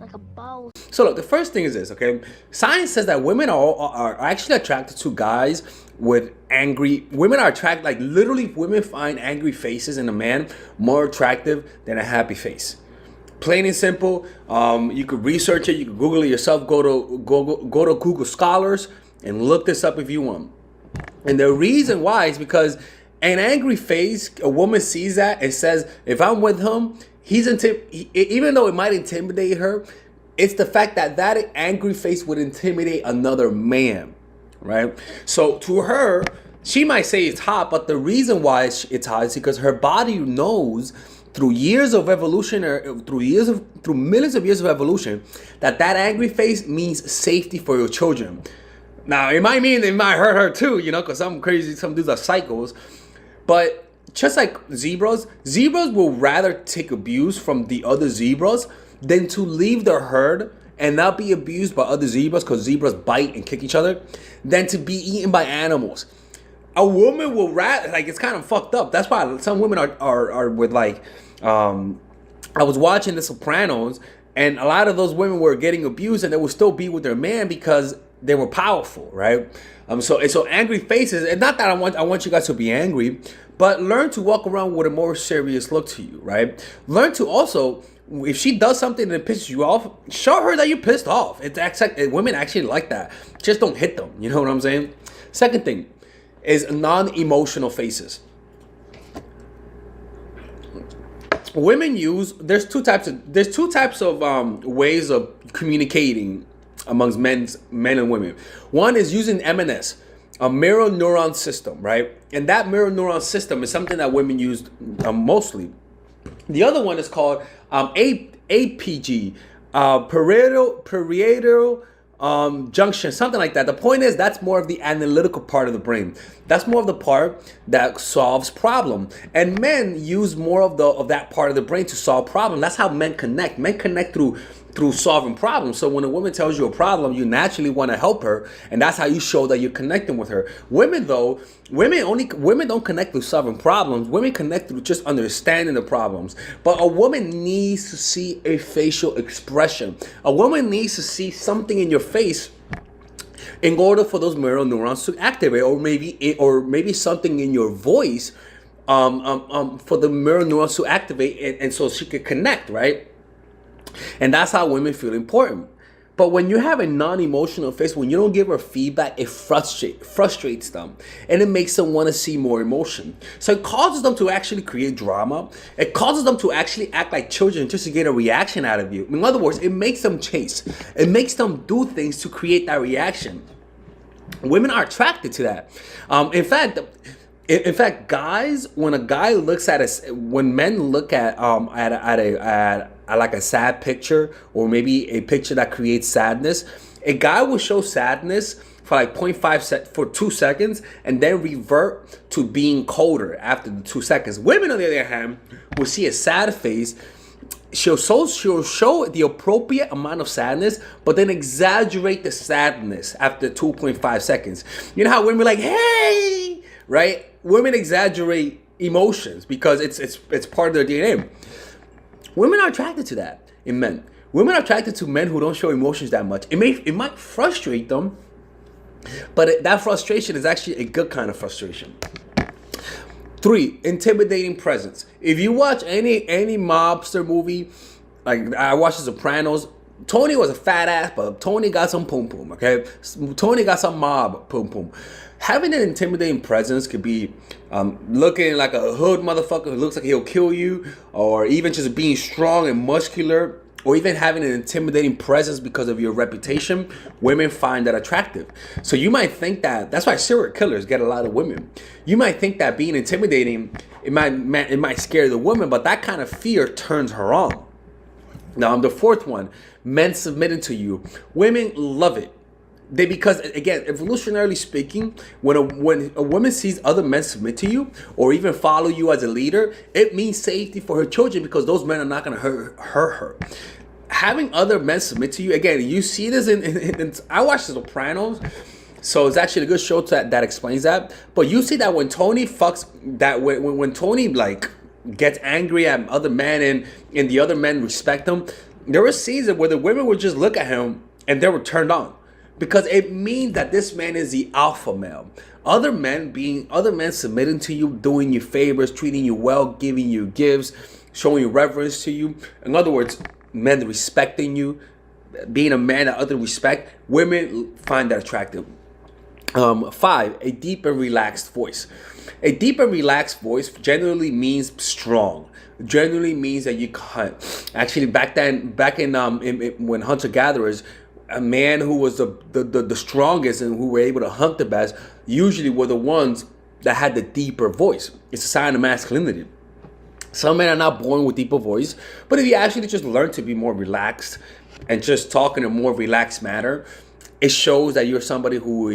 like a bow. So look, the first thing is this, okay? Science says that women are actually attracted to guys with angry. Women are attracted, like literally, women find angry faces in a man more attractive than a happy face. Plain and simple. You could research it. You could Google it yourself. Go to Google Scholars and look this up if you want. And the reason why is because an angry face, a woman sees that and says, if I'm with him, even though it might intimidate her, it's the fact that that angry face would intimidate another man, right? So to her, she might say it's hot, but the reason why it's hot is because her body knows through years of evolution, or through millions of years of evolution, that angry face means safety for your children. Now, it might mean it might hurt her too, because some dudes are psychos. But just like zebras will rather take abuse from the other zebras than to leave the herd and not be abused by other zebras, because zebras bite and kick each other, than to be eaten by animals. A woman will rather, like, it's kind of fucked up. That's why some women are with, like, I was watching The Sopranos, and a lot of those women were getting abused and they would still be with their man because they were powerful, right? So angry faces, and not that I want you guys to be angry, but learn to walk around with a more serious look to you, right? Learn to also, if she does something that pisses you off, show her that you're pissed off. Women actually like that. Just don't hit them. You know what I'm saying? Second thing is non-emotional faces. Women use, there's two types of ways of communicating amongst men and women. One is using MNS, a mirror neuron system, right? And that mirror neuron system is something that women use mostly. The other one is called APG, parietal junction, something like that. The point is, that's more of the analytical part of the brain. That's more of the part that solves problem. And men use more of that part of the brain to solve problem. That's how men connect. Men connect through solving problems. So when a woman tells you a problem, you naturally want to help her, and that's how you show that you're connecting with her. Women don't connect through solving problems. Women connect through just understanding the problems. But a woman needs to see a facial expression. A woman needs to see something in your face in order for those mirror neurons to activate, or maybe something in your voice for the mirror neurons to activate, and so she could connect, right? And that's how women feel important. But when you have a non-emotional face, when you don't give her feedback, it frustrates them, and it makes them want to see more emotion. So it causes them to actually create drama. It causes them to actually act like children just to get a reaction out of you. In other words, it makes them chase. It makes them do things to create that reaction. Women are attracted to that. In fact, guys, when men look at like a sad picture, or maybe a picture that creates sadness, a guy will show sadness for like 2 seconds and then revert to being colder after the 2 seconds. Women, on the other hand, will see a sad face. She'll show the appropriate amount of sadness, but then exaggerate the sadness after 2.5 seconds. You know how women are like, hey, right? Women exaggerate emotions because it's part of their DNA. Women are attracted to that in men. Women are attracted to men who don't show emotions that much. It might frustrate them, but that frustration is actually a good kind of frustration. 3, intimidating presence. If you watch any mobster movie, like I watched The Sopranos, Tony was a fat ass, but Tony got some pum pum, okay? Tony got some mob pum pum. Having an intimidating presence could be looking like a hood motherfucker who looks like he'll kill you, or even just being strong and muscular, or even having an intimidating presence because of your reputation. Women find that attractive. So you might think that's why serial killers get a lot of women. You might think that being intimidating, it might scare the woman, but that kind of fear turns her on. Now, the fourth one, men submitting to you. Women love it. Because again, evolutionarily speaking, when a woman sees other men submit to you or even follow you as a leader, it means safety for her children, because those men are not going to hurt her. Having other men submit to you, again, you see this in I watched The Sopranos, so it's actually a good show that explains that. But you see that when Tony when Tony like gets angry at other men and the other men respect him, There were seasons where the women would just look at him and they were turned on, because it means that this man is the alpha male. Other men submitting to you, doing you favors, treating you well, giving you gifts, showing you reverence to you. In other words, men respecting you, being a man that others respect. Women find that attractive. 5, a deep and relaxed voice. A deep and relaxed voice generally means strong. Generally means that you hunt. Actually, back when hunter gatherers, a man who was the strongest and who were able to hunt the best usually were the ones that had the deeper voice. It's a sign of masculinity. Some men are not born with deeper voice, but if you actually just learn to be more relaxed and just talk in a more relaxed manner, it shows that you're somebody who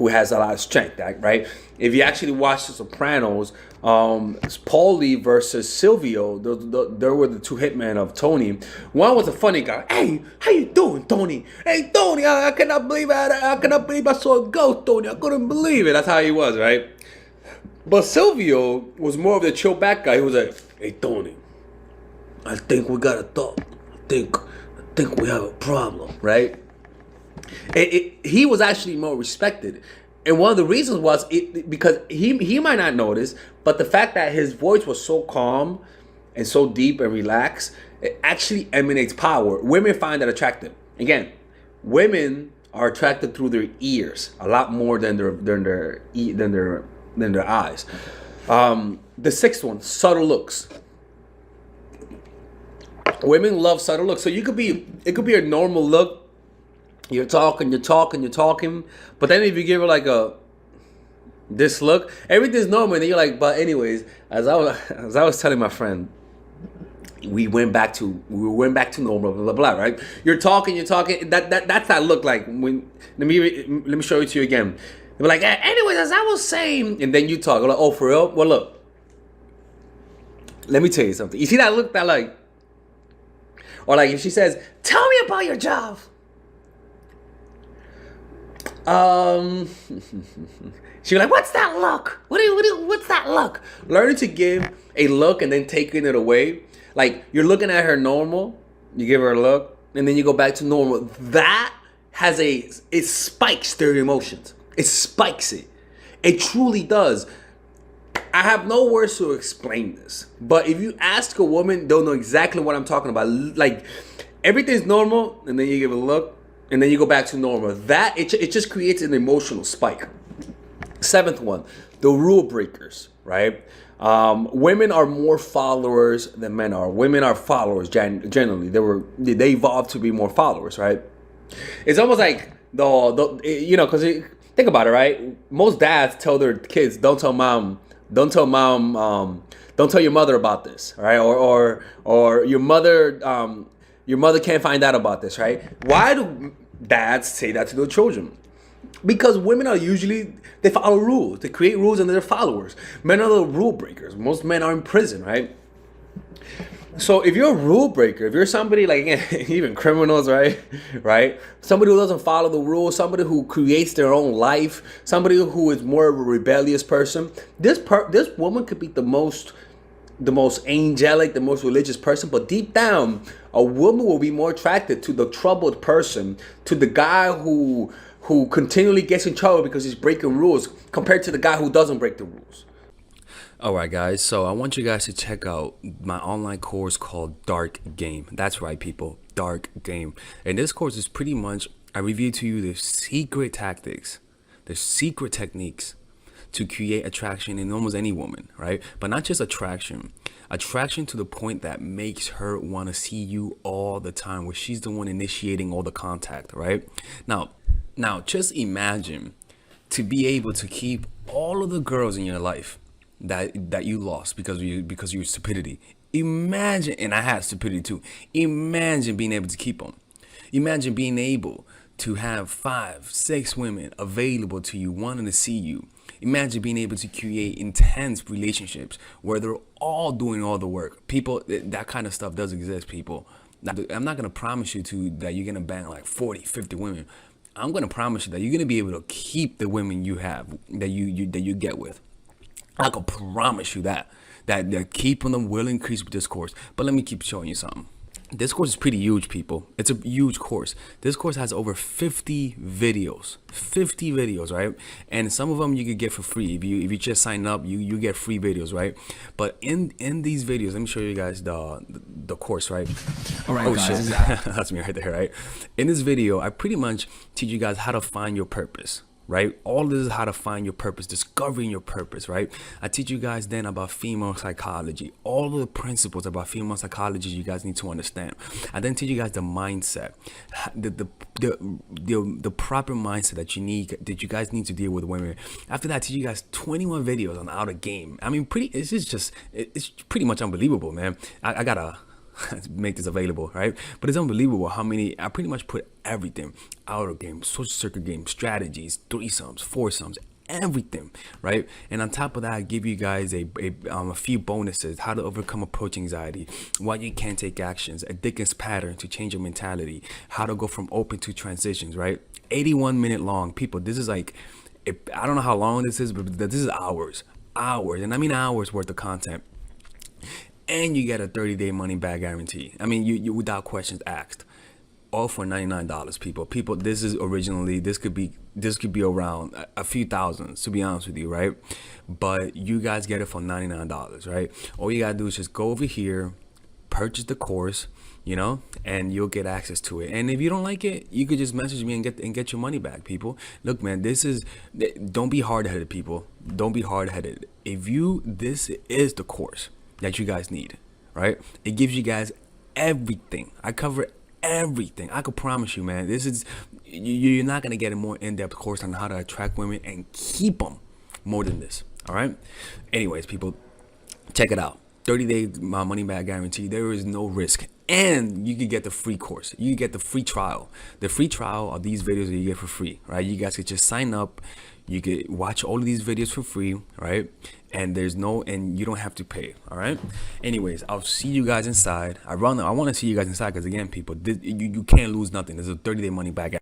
has a lot of strength, right? If you actually watch The Sopranos, Paulie versus Silvio, there were the two hitmen of Tony. One was a funny guy. Hey, how you doing, Tony? Hey, Tony, I cannot believe I saw a ghost, Tony. I couldn't believe it. That's how he was, right? But Silvio was more of the chill back guy. He was like, hey, Tony, I think we got a thought. I think we have a problem, right? He was actually more respected. And one of the reasons was because he might not notice, but the fact that his voice was so calm and so deep and relaxed, it actually emanates power. Women find that attractive. Again, women are attracted through their ears a lot more than their eyes. The sixth one, subtle looks. Women love subtle looks. So it could be a normal look. You're talking, but then if you give her like this look, everything's normal, and then you're like, but anyways, as I was telling my friend, we went back to normal, blah blah blah, right? You're talking, that's that look. Like when let me show it to you again. They're like, anyways, as I was saying, and then you talk, like, oh, for real? Well, look, let me tell you something. You see that look, that like, or like if she says, tell me about your job. She was like, what's that look? What's that look? Learning to give a look and then taking it away. Like you're looking at her normal, you give her a look, and then you go back to normal. That it spikes their emotions. It spikes it. It truly does. I have no words to explain this, but if you ask a woman, they'll know exactly what I'm talking about. Like everything's normal, and then you give a look, and then you go back to normal. That it just creates an emotional spike. Seventh one, the rule breakers, right? Women are more followers than men are. Women are followers generally. They evolved to be more followers, right? It's almost like because think about it, right? Most dads tell their kids, don't tell your mother about this, right? Or your mother can't find out about this, right? Why do dads say that to their children? Because women are usually, they follow rules. They create rules and they're followers. Men are the rule breakers. Most men are in prison, right? So if you're a rule breaker, if you're somebody like, even criminals, right? Somebody who doesn't follow the rules, somebody who creates their own life, somebody who is more of a rebellious person, this woman could be the most angelic, the most religious person, but deep down, a woman will be more attracted to the troubled person, to the guy who continually gets in trouble because he's breaking rules, compared to the guy who doesn't break the rules. All right, guys. So I want you guys to check out my online course called Dark Game. That's right, people. Dark Game. And this course is pretty much, I review to you the secret tactics, the secret techniques to create attraction in almost any woman, right? But not just attraction to the point that makes her want to see you all the time, where she's the one initiating all the contact, right? Now just imagine to be able to keep all of the girls in your life that you lost because of your stupidity. Imagine, and I had stupidity too. Imagine being able to keep them. Imagine being able to have 5, 6 women available to you, wanting to see you. Imagine being able to create intense relationships where they're all doing all the work. People, that kind of stuff does exist, people. I'm not gonna promise you that you're gonna bang like 40, 50 women. I'm gonna promise you that you're gonna be able to keep the women you have, that you get with. I can promise you that keeping them will increase with this course. But let me keep showing you something. This course is pretty huge, people. It's a huge course. This course has over 50 videos. 50 videos, right? And some of them you could get for free. If you just sign up, you get free videos, right? But in these videos, let me show you guys the course, right? All right, Oh guys. shit. That's me right there, right? In this video, I pretty much teach you guys how to find your purpose. Right? All this is how to find your purpose, discovering your purpose, right? I teach you guys then about female psychology, all of the principles about female psychology you guys need to understand. I then teach you guys the mindset, the proper mindset that you guys need to deal with women. After that, I teach you guys 21 videos on how to game. I mean, it's pretty much unbelievable, man. I gotta make this available, right? But it's unbelievable how many I pretty much put everything: outer game, social circuit game, strategies, threesomes, foursomes, everything, right? And on top of that, I give you guys a few bonuses: how to overcome approach anxiety, why you can't take actions, a Dickens pattern to change your mentality, how to go from open to transitions, right? 81-minute long, people. This is like, I don't know how long this is, but this is hours, and I mean hours worth of content. And you get a 30-day money back guarantee. I mean, you without questions asked. All for $99, people. People, this could be around a few thousands, to be honest with you, right? But you guys get it for $99, right? All you gotta do is just go over here, purchase the course, and you'll get access to it. And if you don't like it, you could just message me and get your money back, people. Look, man, don't be hard-headed, people. Don't be hard-headed. This is the course that you guys need, right? It gives you guys everything. I cover everything. I could promise you, man, you're not gonna get a more in-depth course on how to attract women and keep them more than this. All right. Anyways, people, check it out. 30-day money back guarantee. There is no risk, and you can get the free course. You can get the free trial. The free trial are these videos that you get for free, right? You guys could just sign up. You could watch all of these videos for free, right? And you don't have to pay. All right. Anyways, I'll see you guys inside. I want to see you guys inside because, again, people, you can't lose nothing. There's a 30-day money back